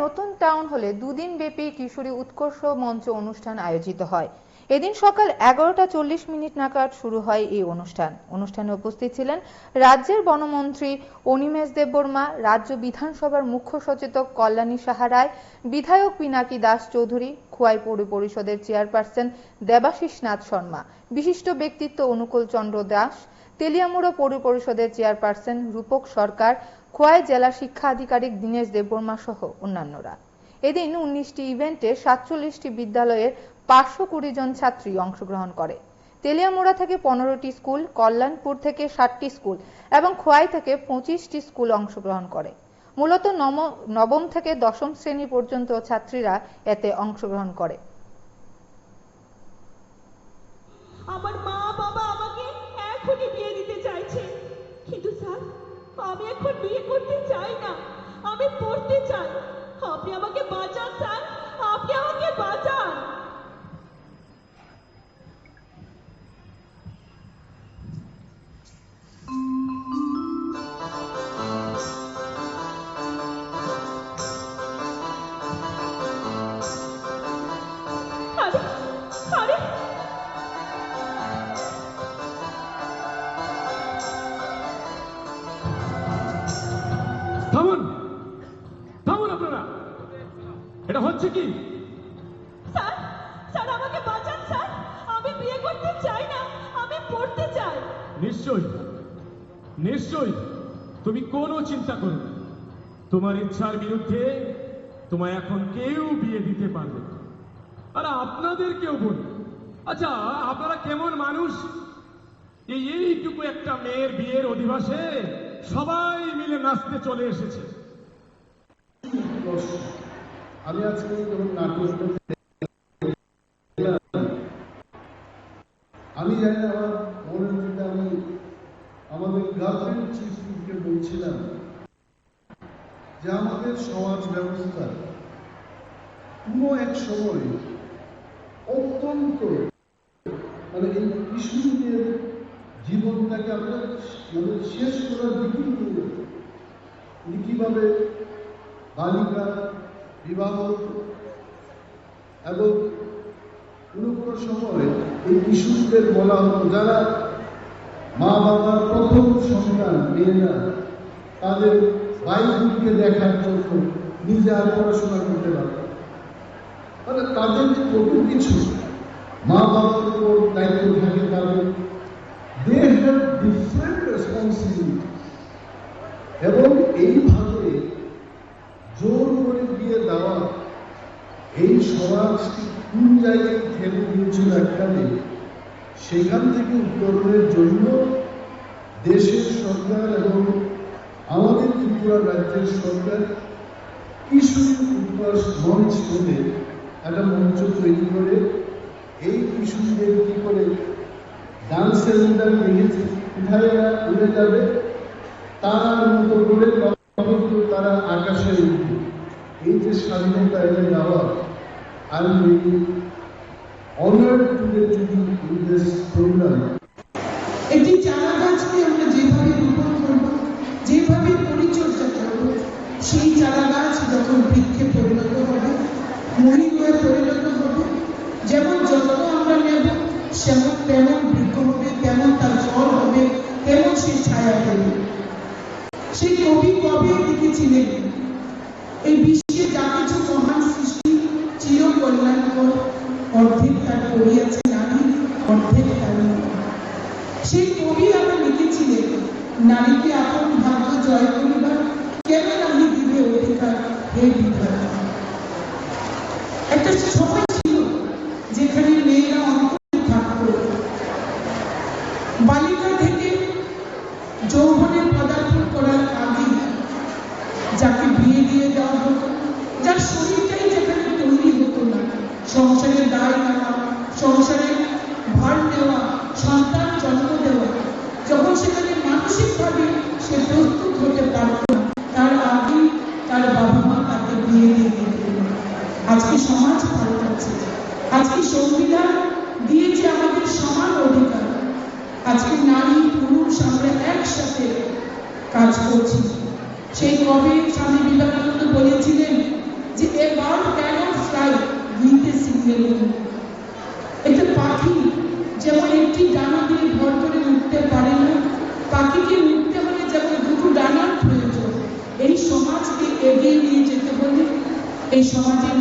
নতুন টাউন হলে দুদিন ব্যাপী কিশোরী উৎকর্ষ মঞ্চ অনুষ্ঠান আয়োজিত হয়। এদিন সকাল 11:40 নাগাদ শুরু হয় এই অনুষ্ঠানে উপস্থিত ছিলেন রাজ্যের বনমন্ত্রী অনিমেষ দেববর্মা, রাজ্য বিধানসভার মুখ্য সচেতক কল্যাণী সাহা রায়, বিধায়ক পিনাকি দাস চৌধুরী, খোয়াই পৌর পরিষদের চেয়ারপারসন দেবাশিস নাথ শর্মা, বিশিষ্ট ব্যক্তিত্ব অনুকূল চন্দ্র দাস, তেলিয়ামুড়া পৌর পরিষদের চেয়ারপারসন রূপক সরকার, খোয়াই জেলা শিক্ষা আধিকারিক দীনেশ দেববর্মা সহ অন্যান্যরা। এদিন 19টি ইভেন্টে 47টি বিদ্যালয়ের 520 জন ছাত্রী অংশগ্রহণ করে। তেলিয়ামুড়া থেকে 15টি স্কুল, কল্যাণপুর থেকে 60টি স্কুল এবং খোয়াই থেকে 25টি স্কুল অংশগ্রহণ করে। মূলত নবম থেকে দশম শ্রেণী পর্যন্ত ছাত্রীরা এতে অংশগ্রহণ করে। আমার মা বাবা আমাকে এখনই বিয়ে দিতে চাইছে, কিন্তু স্যার আমি এখন বিয়ে করতে চাই না, আমি পড়তে চাই। আপনি আমাকে বাঁচান স্যার, আপনি আমাকে বাঁচান। এটা হচ্ছে কি? স্যার স্যার আমাকে বাঁচান স্যার, আমি বিয়ে করতে চাই না, আমি পড়তে চাই। নিশ্চয়ই নিশ্চয়ই, তুমি কোনো চিন্তা করো না। তোমার ইচ্ছার বিরুদ্ধে তোমায় এখন কেউ বিয়ে দিতে পারবে না। আর আপনাদের কেউ বলবে, আচ্ছা আপনারা কেমন মানুষ, এইটুকু একটা মেয়ের বিয়ের অধিবাসে সবাই মিলে নাচতে চলে এসেছে। আমি আজকে যখন নাটকটা আমি জানি না, আমার মনে হচ্ছে আমি আমাদের গার্লফ্রেন্ড চিফকে বলছিলাম যে আমাদের সমাজ ব্যবস্থা কোনো এক সময় অত্যন্ত মানে এই কিশোরীদের জীবনটাকে আমরা মানে শেষ করার দিকেই নিয়ে যেত। কিভাবে বালিকা বিবাহ এবং কোনো কোনো সময় এই কিশোরীদের বলা হতো যারা মা বাবার প্রথম সন্তান মেয়েরা তাদের ভাইগুলিকে দেখার জন্য নিজে আর পড়াশোনা করতে পারে, মানে তাদের যে কত কিছু মা বাবার উপর দায়িত্ব থাকে, তাদের দে হ্যাভ ডিফারেন্ট রেসপন্সিবিলিটি। এবং এইভাবে জোর করে দিয়ে দেওয়া এই সমাজকে কোন জায়গায় ঠেলে দিয়েছিল এককালে, সেখান থেকে উত্তরণের জন্য দেশের সরকার এবং আমাদের ত্রিপুরা রাজ্যের সরকার কিশোরী উৎকর্ষ মঞ্চ বলে একটা মঞ্চ তৈরি করে এই কিশোরীদের কি করে ডান্সের মধ্যে দেখেছে কোথায় উড়ে যাবে তার মতো করে তারা আকাশে উঠবে। এই যে স্বাধীনতা এনে দেওয়া, I am really honored to get to be in this program. একটি চারা গাছকে আমরা যেভাবে রোপণ করব, যেভাবে পরিচর্যা করব, সেই চারা গাছ যখন বৃক্ষে পরিণত হবে, মহি হয়ে পরিণত হবে, যেমন যত্ন আমরা নেব তেমন বৃক্ষ হবে, তেমন তার ফল হবে, তেমন সে ছায়া হবে। সেই কবি কবে লিখেছিলেন, এই বিশ্বে যা কিছু মহান সৃষ্টি চির কল্যাণকর, অর্ধেক তার করিয়াছে নারী, অর্ধেক তার। সেই কবি আবার লিখেছিলেন, নারীকে আপন ভাগ্য জয় করিবার কেন নারী দিবে অধিকার হে বিধাতা। একটা সময় ছিল যেখানে মেয়েরা অন্তরে থাকত, বালিকা থেকে যৌবনে পদার্পণ করার আগে যাকে বিয়ে দিয়ে দেওয়া হতো, যার শরীরটাই যেখানে তৈরি হতো না, সংসারের দায় নেওয়া, সংসারের ভার নেওয়া, সন্তান জন্ম দেওয়া, যখন সেখানে মানসিকভাবে সে প্রস্তুত হতে পারত না, তার আগে তার বাবা মা তাকে বিয়ে দিয়ে দিত। আজকে সমাজ পাল্টাচ্ছে, আজকে সংবিধান দিয়েছে আমাদের সমান অধিকার, আজকে নারী পুরুষ আমরা একসাথে কাজ করছি। সেই কবি স্বামী বিবেকানন্দ বলেছিলেন a bird cannot fly with a single wing. একটা পাখি যেমন একটি ডানা দিয়ে ভর করে উঠতে পারে না, পাখিকে উঠতে হলে যেমন দুটো ডানার প্রয়োজন। এই সমাজকে এগিয়ে নিয়ে যেতে হলে এই সমাজে